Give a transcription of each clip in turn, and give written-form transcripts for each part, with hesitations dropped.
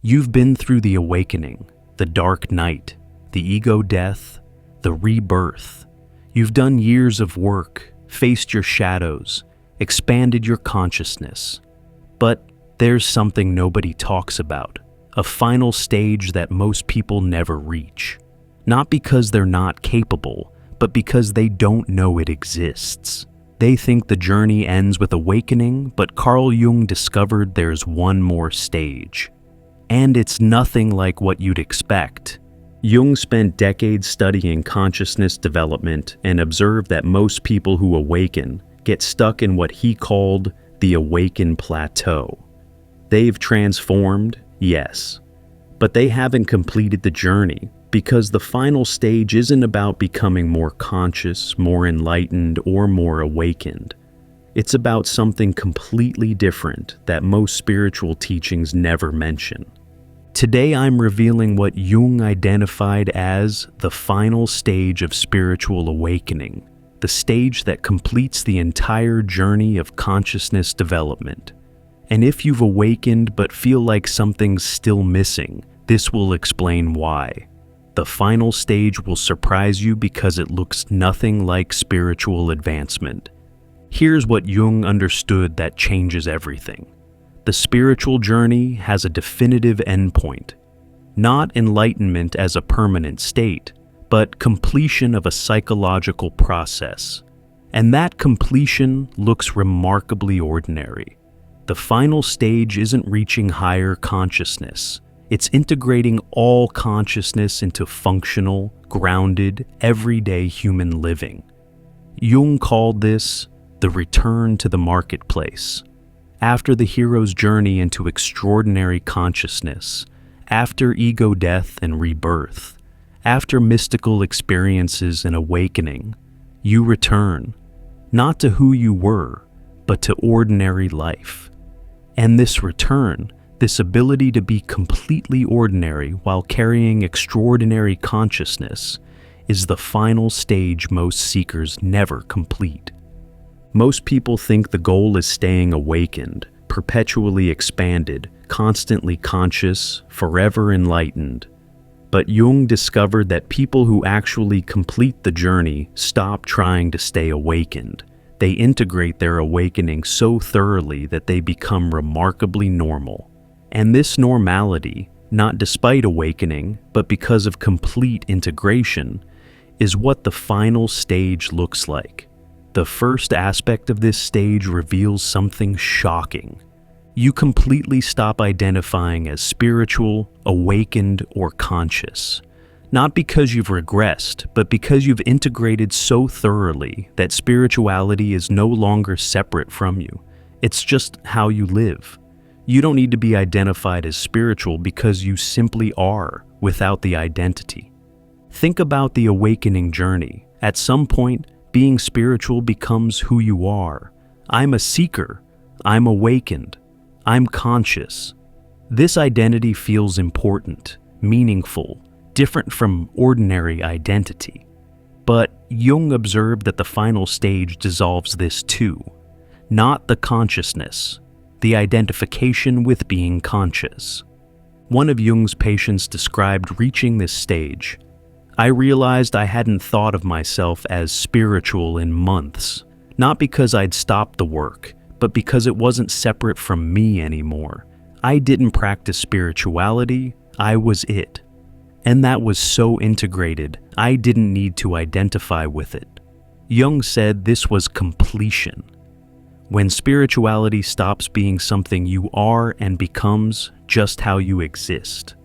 You've been through the awakening, the dark night, the ego death, the rebirth. You've done years of work, faced your shadows, expanded your consciousness. But there's something nobody talks about, a final stage that most people never reach. Not because they're not capable, but because they don't know it exists. They think the journey ends with awakening, but Carl Jung discovered there's one more stage. And it's nothing like what you'd expect. Jung spent decades studying consciousness development and observed that most people who awaken get stuck in what he called the awakened plateau. They've transformed, yes, but they haven't completed the journey because the final stage isn't about becoming more conscious, more enlightened, or more awakened. It's about something completely different that most spiritual teachings never mention. Today I'm revealing what Jung identified as the final stage of spiritual awakening, the stage that completes the entire journey of consciousness development. And if you've awakened but feel like something's still missing, this will explain why. The final stage will surprise you because it looks nothing like spiritual advancement. Here's what Jung understood that changes everything. The spiritual journey has a definitive endpoint, not enlightenment as a permanent state, but completion of a psychological process. And that completion looks remarkably ordinary. The final stage isn't reaching higher consciousness. It's integrating all consciousness into functional, grounded, everyday human living. Jung called this the return to the marketplace. After the hero's journey into extraordinary consciousness, after ego death and rebirth, after mystical experiences and awakening, you return, not to who you were, but to ordinary life. And this return, this ability to be completely ordinary while carrying extraordinary consciousness, is the final stage most seekers never complete. Most people think the goal is staying awakened, perpetually expanded, constantly conscious, forever enlightened. But Jung discovered that people who actually complete the journey stop trying to stay awakened. They integrate their awakening so thoroughly that they become remarkably normal. And this normality, not despite awakening, but because of complete integration, is what the final stage looks like. The first aspect of this stage reveals something shocking. You completely stop identifying as spiritual, awakened, or conscious. Not because you've regressed, but because you've integrated so thoroughly that spirituality is no longer separate from you. It's just how you live. You don't need to be identified as spiritual because you simply are, without the identity. Think about the awakening journey. At some point, being spiritual becomes who you are. I'm a seeker. I'm awakened. I'm conscious. This identity feels important, meaningful, different from ordinary identity. But Jung observed that the final stage dissolves this too. Not the consciousness, the identification with being conscious. One of Jung's patients described reaching this stage. I realized I hadn't thought of myself as spiritual in months, not because I'd stopped the work, but because it wasn't separate from me anymore. I didn't practice spirituality, I was it. And that was so integrated, I didn't need to identify with it. Jung said this was completion. When spirituality stops being something you are and becomes just how you exist.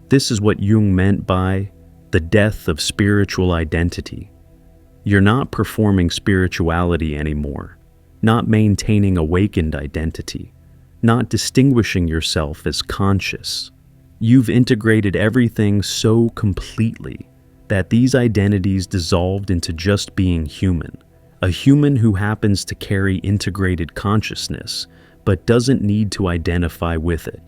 This is what Jung meant by the death of spiritual identity. You're not performing spirituality anymore, not maintaining awakened identity, not distinguishing yourself as conscious. You've integrated everything so completely that these identities dissolved into just being human, a human who happens to carry integrated consciousness, but doesn't need to identify with it.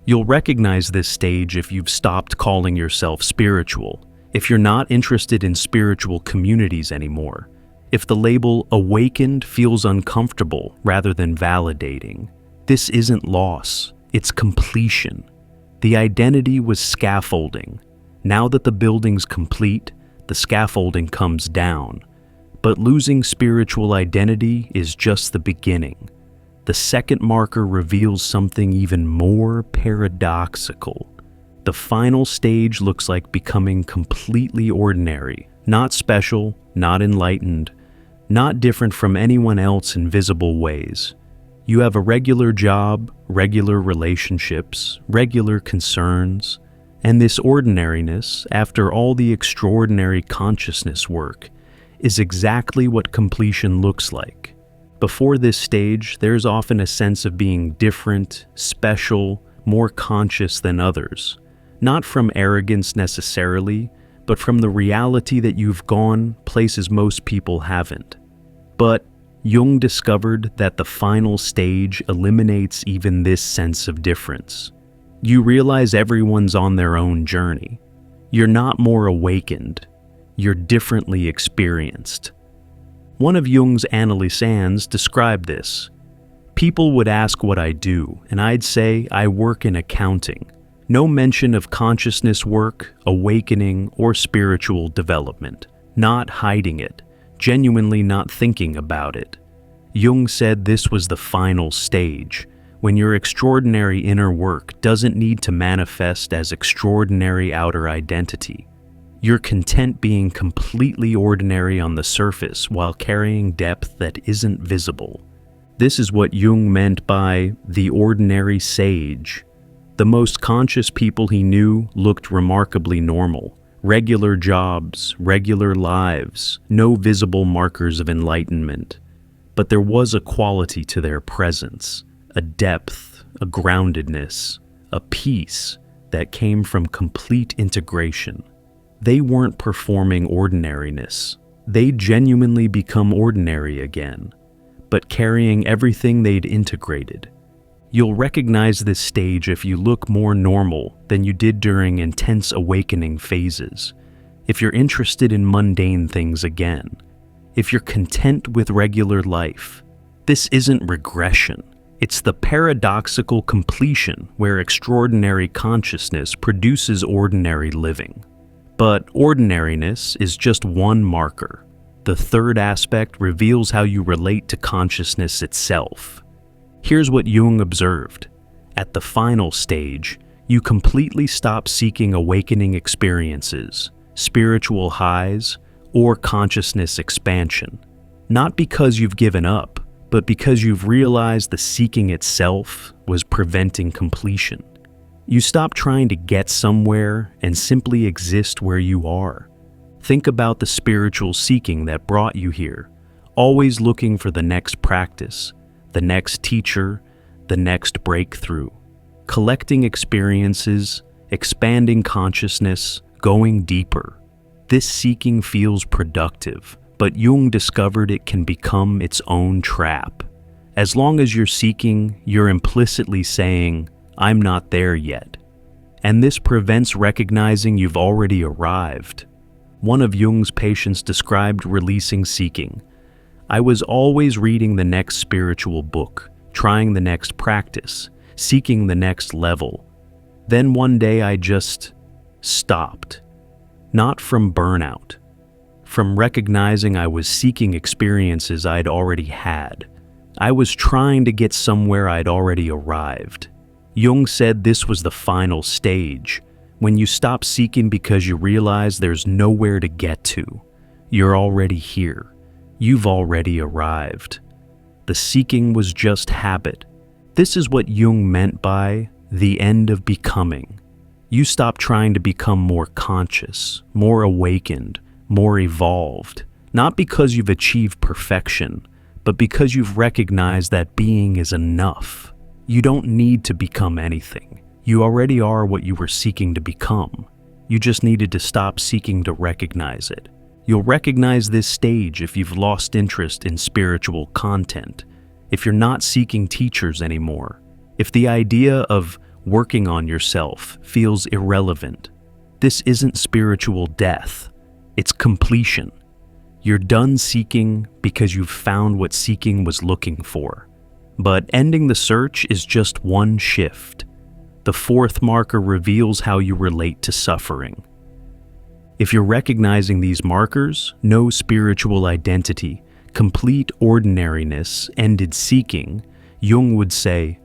You'll recognize this stage if you've stopped calling yourself spiritual, if you're not interested in spiritual communities anymore, if the label awakened feels uncomfortable rather than validating. This isn't loss, it's completion. The identity was scaffolding. Now that the building's complete, the scaffolding comes down. But losing spiritual identity is just the beginning. The second marker reveals something even more paradoxical. The final stage looks like becoming completely ordinary, not special, not enlightened, not different from anyone else in visible ways. You have a regular job, regular relationships, regular concerns, and this ordinariness, after all the extraordinary consciousness work, is exactly what completion looks like. Before this stage, there's often a sense of being different, special, more conscious than others, not from arrogance necessarily, but from the reality that you've gone places most people haven't. But Jung discovered that the final stage eliminates even this sense of difference. You realize everyone's on their own journey. You're not more awakened. You're differently experienced. One of Jung's analysands described this. People would ask what I do, and I'd say I work in accounting. No mention of consciousness work, awakening, or spiritual development. Not hiding it, genuinely not thinking about it. Jung said this was the final stage, when your extraordinary inner work doesn't need to manifest as extraordinary outer identity. You're content being completely ordinary on the surface while carrying depth that isn't visible. This is what Jung meant by the ordinary sage. The most conscious people he knew looked remarkably normal. Regular jobs, regular lives, no visible markers of enlightenment. But there was a quality to their presence, a depth, a groundedness, a peace that came from complete integration. They weren't performing ordinariness. They'd genuinely become ordinary again, but carrying everything they'd integrated. You'll recognize this stage if you look more normal than you did during intense awakening phases, if you're interested in mundane things again, if you're content with regular life. This isn't regression. It's the paradoxical completion where extraordinary consciousness produces ordinary living. But ordinariness is just one marker. The third aspect reveals how you relate to consciousness itself. Here's what Jung observed. At the final stage, you completely stop seeking awakening experiences, spiritual highs, or consciousness expansion. Not because you've given up, but because you've realized the seeking itself was preventing completion. You stop trying to get somewhere and simply exist where you are. Think about the spiritual seeking that brought you here, always looking for the next practice, the next teacher, the next breakthrough. Collecting experiences, expanding consciousness, going deeper. This seeking feels productive, but Jung discovered it can become its own trap. As long as you're seeking, you're implicitly saying, I'm not there yet. And this prevents recognizing you've already arrived. One of Jung's patients described releasing seeking. I was always reading the next spiritual book, trying the next practice, seeking the next level. Then one day I just stopped. Not from burnout, from recognizing I was seeking experiences I'd already had. I was trying to get somewhere I'd already arrived. Jung said this was the final stage, when you stop seeking because you realize there's nowhere to get to. You're already here. You've already arrived. The seeking was just habit. This is what Jung meant by the end of becoming. You stop trying to become more conscious, more awakened, more evolved, not because you've achieved perfection, but because you've recognized that being is enough. You don't need to become anything. You already are what you were seeking to become. You just needed to stop seeking to recognize it. You'll recognize this stage if you've lost interest in spiritual content, if you're not seeking teachers anymore, if the idea of working on yourself feels irrelevant. This isn't spiritual death. It's completion. You're done seeking because you've found what seeking was looking for. But ending the search is just one shift. The fourth marker reveals how you relate to suffering. If you're recognizing these markers, no spiritual identity, complete ordinariness, ended seeking, Jung would say,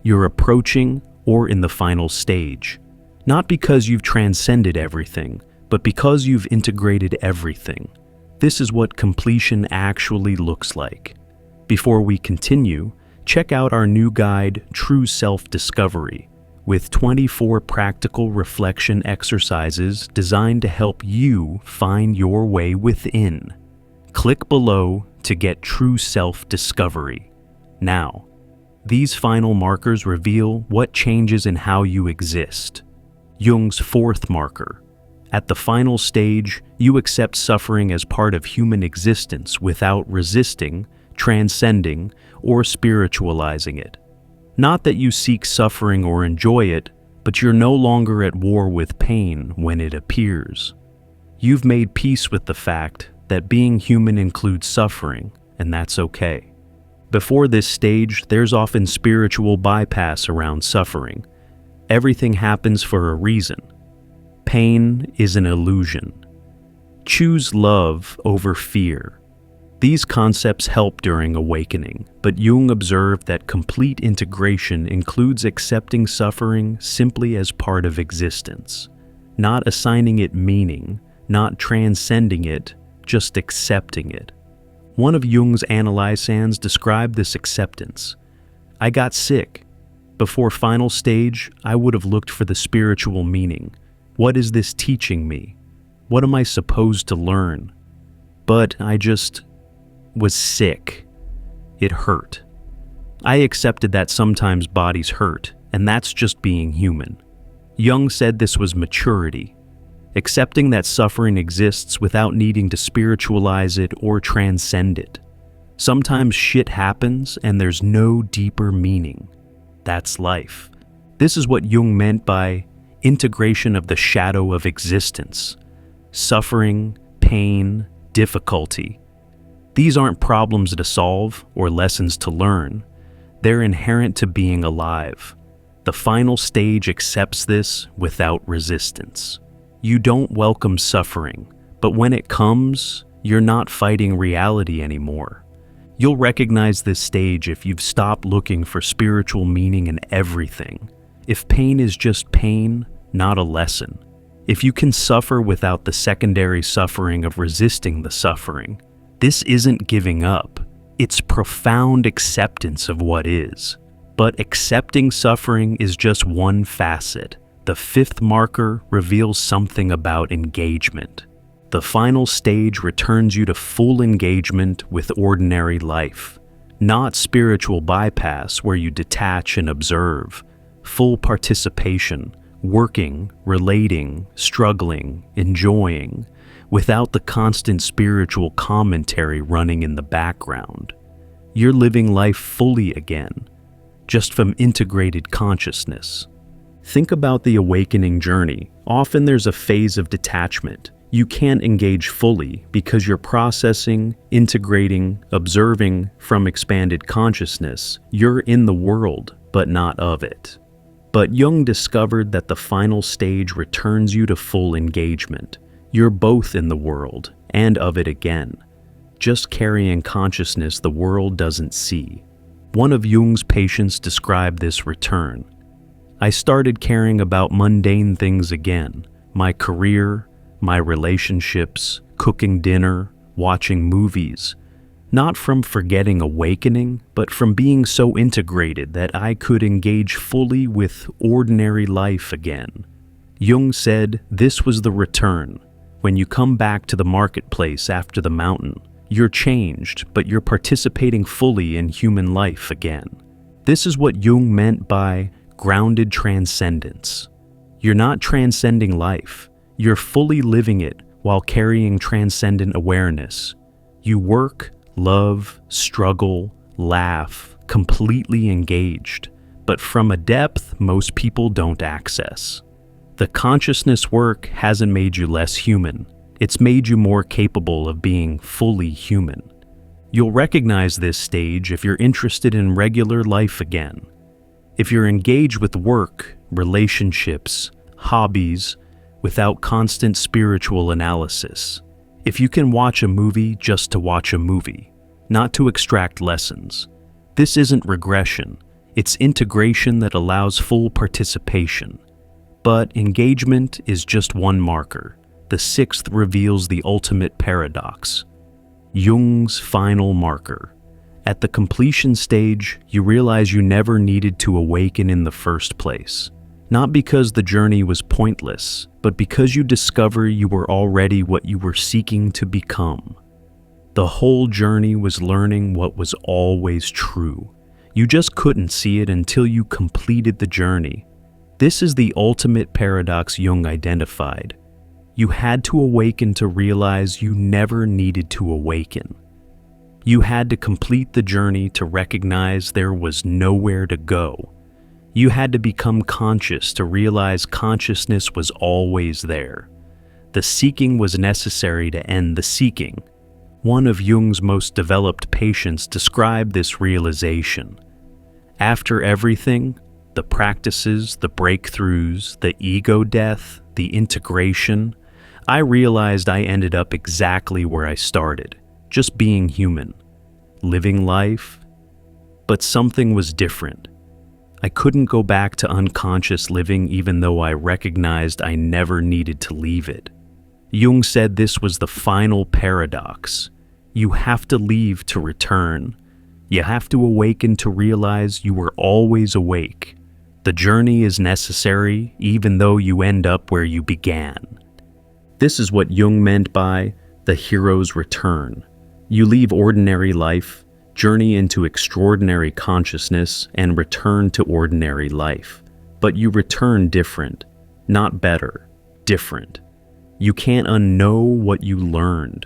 you're approaching or in the final stage. Not because you've transcended everything, but because you've integrated everything. This is what completion actually looks like. Before we continue, check out our new guide, True Self-Discovery, with 24 practical reflection exercises designed to help you find your way within. Click below to get True Self-Discovery. Now, these final markers reveal what changes in how you exist. Jung's fourth marker. At the final stage, you accept suffering as part of human existence without resisting, transcending, or spiritualizing it. Not that you seek suffering or enjoy it, but you're no longer at war with pain when it appears. You've made peace with the fact that being human includes suffering, and that's okay. Before this stage, there's often spiritual bypass around suffering. Everything happens for a reason. Pain is an illusion. Choose love over fear. These concepts help during awakening, but Jung observed that complete integration includes accepting suffering simply as part of existence, not assigning it meaning, not transcending it, just accepting it. One of Jung's analysans described this acceptance. I got sick. Before final stage, I would have looked for the spiritual meaning. What is this teaching me? What am I supposed to learn? But I just was sick. It hurt. I accepted that sometimes bodies hurt, and that's just being human. Jung said this was maturity, accepting that suffering exists without needing to spiritualize it or transcend it. Sometimes shit happens and there's no deeper meaning. That's life. This is what Jung meant by integration of the shadow of existence. Suffering, pain, difficulty. These aren't problems to solve or lessons to learn. They're inherent to being alive. The final stage accepts this without resistance. You don't welcome suffering, but when it comes, you're not fighting reality anymore. You'll recognize this stage if you've stopped looking for spiritual meaning in everything. If pain is just pain, not a lesson. If you can suffer without the secondary suffering of resisting the suffering, this isn't giving up. It's profound acceptance of what is. But accepting suffering is just one facet. The fifth marker reveals something about engagement. The final stage returns you to full engagement with ordinary life, not spiritual bypass where you detach and observe. Full participation, working, relating, struggling, enjoying, without the constant spiritual commentary running in the background. You're living life fully again, just from integrated consciousness. Think about the awakening journey. Often there's a phase of detachment. You can't engage fully because you're processing, integrating, observing from expanded consciousness. You're in the world, but not of it. But Jung discovered that the final stage returns you to full engagement. You're both in the world and of it again, just carrying consciousness the world doesn't see. One of Jung's patients described this return. I started caring about mundane things again, my career, my relationships, cooking dinner, watching movies. Not from forgetting awakening, but from being so integrated that I could engage fully with ordinary life again. Jung said this was the return. When you come back to the marketplace after the mountain, you're changed, but you're participating fully in human life again. This is what Jung meant by grounded transcendence. You're not transcending life. You're fully living it while carrying transcendent awareness. You work, love, struggle, laugh, completely engaged, but from a depth most people don't access. The consciousness work hasn't made you less human. It's made you more capable of being fully human. You'll recognize this stage if you're interested in regular life again. If you're engaged with work, relationships, hobbies, without constant spiritual analysis. If you can watch a movie just to watch a movie, not to extract lessons. This isn't regression, it's integration that allows full participation. But engagement is just one marker. The sixth reveals the ultimate paradox. Jung's final marker. At the completion stage, you realize you never needed to awaken in the first place. Not because the journey was pointless, but because you discover you were already what you were seeking to become. The whole journey was learning what was always true. You just couldn't see it until you completed the journey. This is the ultimate paradox Jung identified. You had to awaken to realize you never needed to awaken. You had to complete the journey to recognize there was nowhere to go. You had to become conscious to realize consciousness was always there. The seeking was necessary to end the seeking. One of Jung's most developed patients described this realization. After everything, the practices, the breakthroughs, the ego death, the integration, I realized I ended up exactly where I started, just being human, living life. But something was different. I couldn't go back to unconscious living even though I recognized I never needed to leave it. Jung said this was the final paradox. You have to leave to return. You have to awaken to realize you were always awake. The journey is necessary even though you end up where you began. This is what Jung meant by the hero's return. You leave ordinary life, journey into extraordinary consciousness, and return to ordinary life. But you return different, not better, different. You can't unknow what you learned,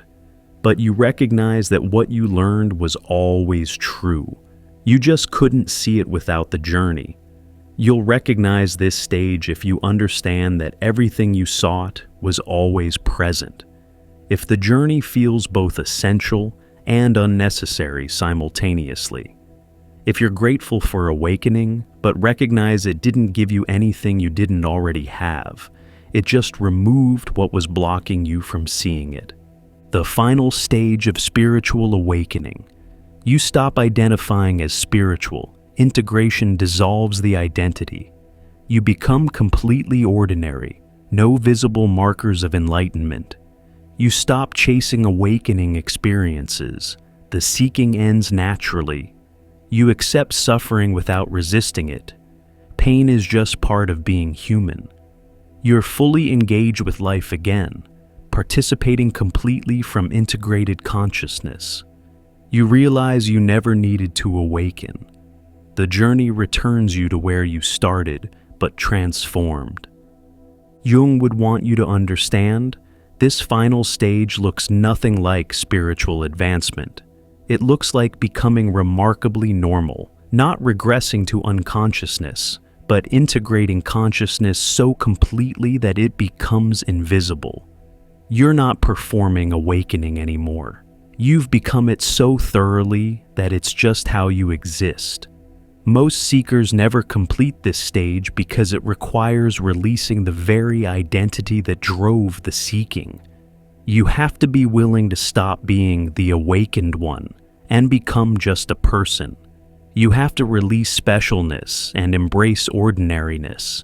but you recognize that what you learned was always true. You just couldn't see it without the journey. You'll recognize this stage if you understand that everything you sought was always present. If the journey feels both essential and unnecessary simultaneously. If you're grateful for awakening, but recognize it didn't give you anything you didn't already have, it just removed what was blocking you from seeing it. The final stage of spiritual awakening. You stop identifying as spiritual. Integration dissolves the identity. You become completely ordinary, no visible markers of enlightenment. You stop chasing awakening experiences. The seeking ends naturally. You accept suffering without resisting it. Pain is just part of being human. You're fully engaged with life again, participating completely from integrated consciousness. You realize you never needed to awaken. The journey returns you to where you started, but transformed. Jung would want you to understand, this final stage looks nothing like spiritual advancement. It looks like becoming remarkably normal, not regressing to unconsciousness, but integrating consciousness so completely that it becomes invisible. You're not performing awakening anymore. You've become it so thoroughly that it's just how you exist. Most seekers never complete this stage because it requires releasing the very identity that drove the seeking. You have to be willing to stop being the awakened one and become just a person. You have to release specialness and embrace ordinariness.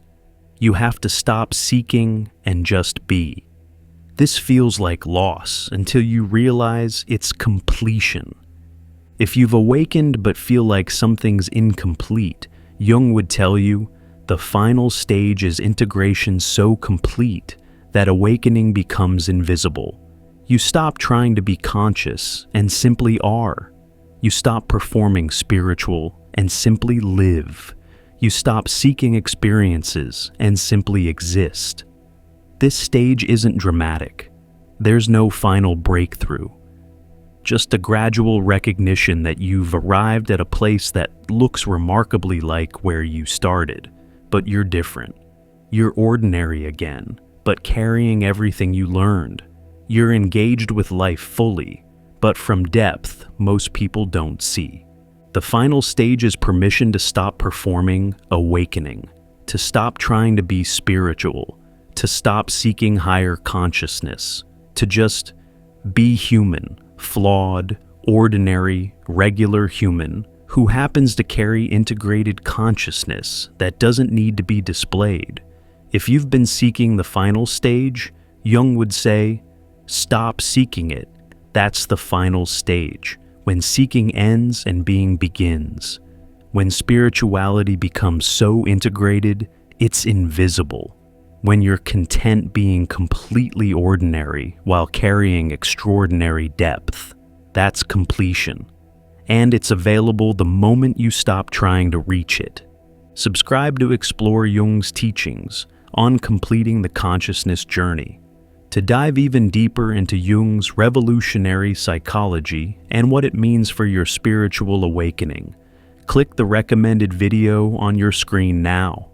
You have to stop seeking and just be. This feels like loss until you realize it's completion. If you've awakened but feel like something's incomplete, Jung would tell you, the final stage is integration so complete that awakening becomes invisible. You stop trying to be conscious and simply are. You stop performing spiritual and simply live. You stop seeking experiences and simply exist. This stage isn't dramatic. There's no final breakthrough. Just a gradual recognition that you've arrived at a place that looks remarkably like where you started, but you're different. You're ordinary again, but carrying everything you learned. You're engaged with life fully, but from depth most people don't see. The final stage is permission to stop performing awakening, to stop trying to be spiritual, to stop seeking higher consciousness, to just be human, flawed, ordinary, regular human who happens to carry integrated consciousness that doesn't need to be displayed. If you've been seeking the final stage, Jung would say, stop seeking it. That's the final stage, when seeking ends and being begins. When spirituality becomes so integrated, it's invisible. When you're content being completely ordinary while carrying extraordinary depth, that's completion. And it's available the moment you stop trying to reach it. Subscribe to explore Jung's teachings on completing the consciousness journey. To dive even deeper into Jung's revolutionary psychology and what it means for your spiritual awakening, click the recommended video on your screen now.